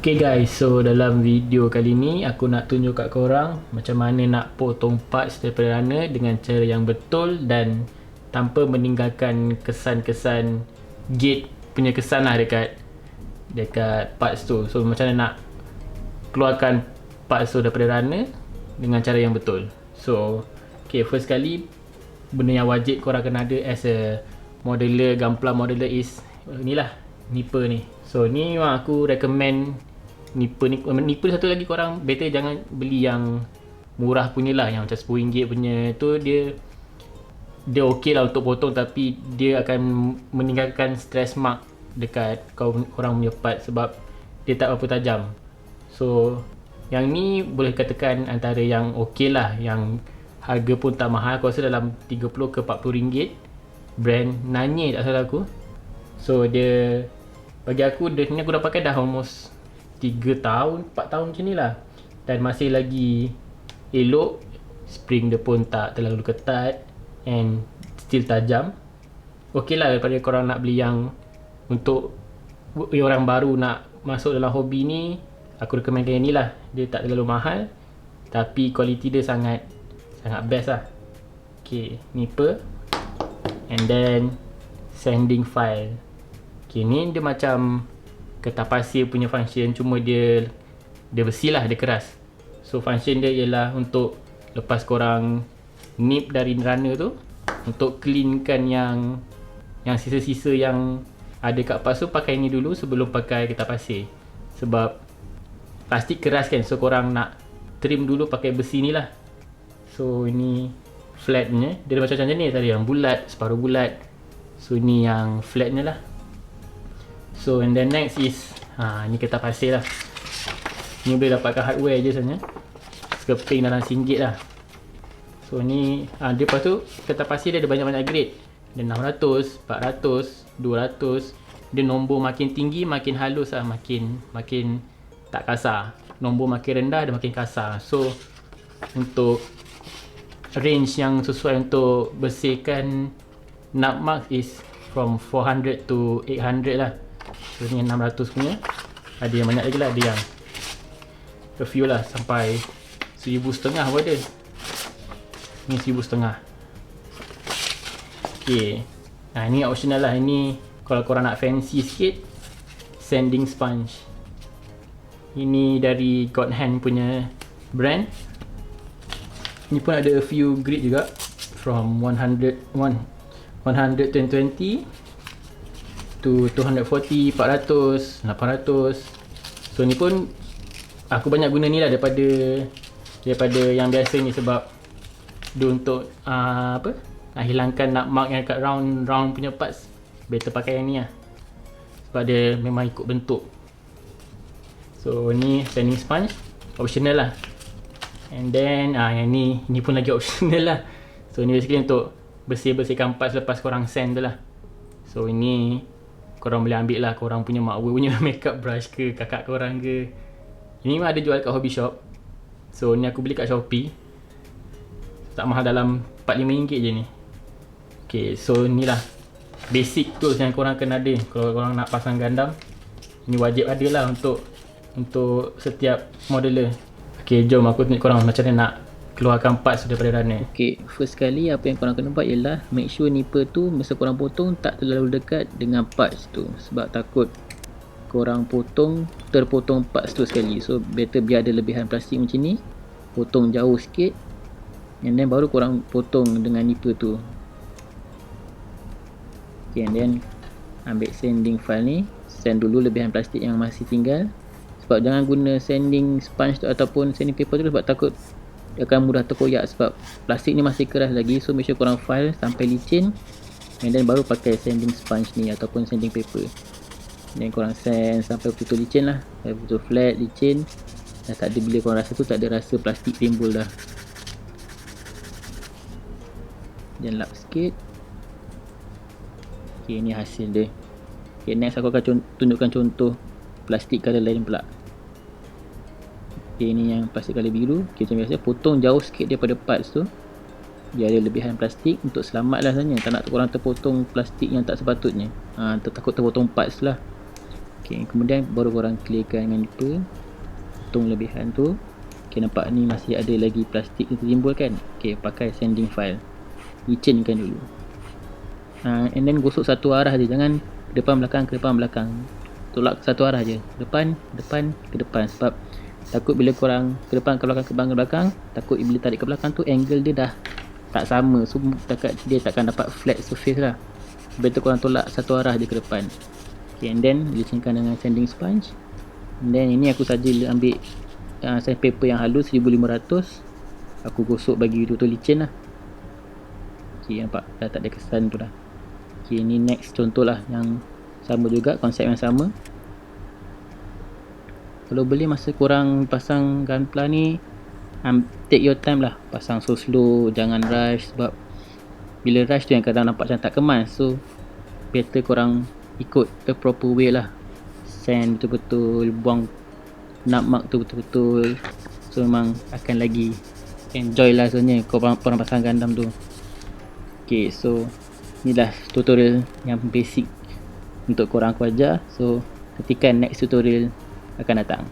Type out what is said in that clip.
Okay guys, so dalam video kali ni aku nak tunjuk kat korang macam mana nak potong parts daripada runner dengan cara yang betul dan tanpa meninggalkan kesan-kesan gate punya kesan lah dekat parts tu. So macam mana nak keluarkan parts tu daripada runner dengan cara yang betul. So okay, first kali benda yang wajib korang kena ada as a modeler, Gunpla modeler is inilah, nipper ni. So ni memang aku recommend nipper satu lagi, korang better jangan beli yang murah punya lah, yang macam RM10 punya tu. Dia okey lah untuk potong, tapi dia akan meninggalkan stress mark dekat korang punya part sebab dia tak berapa tajam. So yang ni boleh katakan antara yang okey lah, yang harga pun tak mahal. Aku rasa dalam RM30 ke RM40, brand Nanye tak salah aku. So dia, bagi aku, ni aku dah pakai dah almost 3 tahun, 4 tahun macam ni lah, dan masih lagi elok. Spring dia pun tak terlalu ketat and still tajam. Ok lah, daripada korang nak beli yang untuk orang baru nak masuk dalam hobi ni, aku recommendkan yang ni lah. Dia tak terlalu mahal tapi kualiti dia sangat best lah. Ok, nipper and then sanding file. Ok, ni dia macam kertas pasir punya function, cuma dia besi lah, dia keras. So function dia ialah untuk lepas korang nip dari runner tu, untuk cleankan yang sisa-sisa yang ada kat parts tu, pakai ni dulu sebelum pakai kertas pasir. Sebab plastik keras kan, so korang nak trim dulu pakai besi ni lah. So ini flatnya, dia macam ni tadi, yang bulat, separuh bulat. So ni yang flatnya lah. So and then next is ni kertas pasir lah. Ni boleh dapatkan hardware je sebenarnya, sekeping dalam RM1 lah. So ni dia, lepas tu kertas pasir dia ada banyak-banyak grade. Dia 600, 400, 200. Dia nombor makin tinggi makin halus lah, makin tak kasar. Nombor makin rendah dia makin kasar. So untuk range yang sesuai untuk bersihkan nut mark is from 400 to 800 lah. So ni yang 600 punya. Ada yang banyak lagi lah, ada yang a few lah, sampai 1,500 pun ada. Ni 1,500. Ok, ni optional lah. Ini kalau korang nak fancy sikit, sanding sponge. Ini dari God Hand punya brand. Ni pun ada a few grade juga, from 120 to 240, 400, 800. So ni pun aku banyak guna ni lah daripada yang biasa ni, sebab dia untuk nak hilangkan nut mark yang kat round punya parts. Better pakai yang ni lah, sebab dia memang ikut bentuk. So ni sanding sponge optional lah. And then yang ni pun lagi optional lah. So ni basically untuk bersihkan parts lepas korang sand tu lah. So ini korang boleh ambil lah korang punya makwa punya makeup brush ke, kakak korang ke. Ini memang ada jual kat hobby shop. So ni aku beli kat Shopee, tak mahal, dalam RM4-5 je ni. Ok, so ni lah basic tools yang korang kena ada kalau korang nak pasang Gundam. Ini wajib ada lah untuk setiap modeler. Ok, jom aku tunjuk korang macam mana nak keluarkan parts daripada runner. Ok, first kali apa yang korang kena buat ialah make sure nipper tu masa korang potong tak terlalu dekat dengan parts tu, sebab takut korang terpotong parts tu sekali. So better biar ada lebihan plastik macam ni, potong jauh sikit, and then baru korang potong dengan nipper tu. Ok, and then ambil sanding file ni, sand dulu lebihan plastik yang masih tinggal. Sebab jangan guna sanding sponge tu ataupun sanding paper tu, sebab takut dia akan mudah terkoyak, sebab plastik ni masih keras lagi. So make sure korang file sampai licin, and then baru pakai sanding sponge ni ataupun sanding paper. Dan korang sand sampai betul-betul licin lah, betul flat, licin. Dah tak ada, bila korang rasa tu tak ada rasa plastik timbul dah. Dan lap sikit. Ok, ni hasil dia. Ok, next aku akan tunjukkan contoh plastik colour lain pula. Ok, ni yang plastik colour biru. Ok, macam biasa, potong jauh sikit daripada parts tu, biar ada lebihan plastik untuk selamat lah sebenarnya. Tak nak korang terpotong plastik yang tak sepatutnya. Takut terpotong parts lah. Okay, kemudian baru korang clearkan dengan lupa potong lebihan tu. Okay, nampak ni masih ada lagi plastik yang tertimbul kan. Okay, pakai sanding file, licinkan dulu. And then gosok satu arah je, jangan ke depan belakang, ke depan belakang. Tolak satu arah je, depan ke depan. Sebab takut bila korang ke depan ke belakang, ke belakang ke belakang, takut bila tarik ke belakang tu angle dia dah tak sama, so dia takkan dapat flat surface lah. Better korang tolak satu arah je ke depan. Okay, and then licinkan dengan sanding sponge. And then ini aku saja ambil sandpaper yang halus 1500. Aku gosok bagi betul-betul licin lah. Okay, nampak dah tak ada kesan tu dah. Okay, ni next contoh lah yang sama juga, konsep yang sama. Kalau boleh masa korang pasang Gunpla ni, take your time lah, pasang slow, jangan rush. Sebab bila rush tu yang kadang nampak macam tak kemas. So better korang ikut the proper way lah, sand betul-betul, buang nutmeg tu betul-betul. So memang akan lagi enjoy lah sebenarnya korang pasang Gundam tu. Okay, so inilah tutorial yang basic untuk korang aku ajar. So nantikan next tutorial akan datang.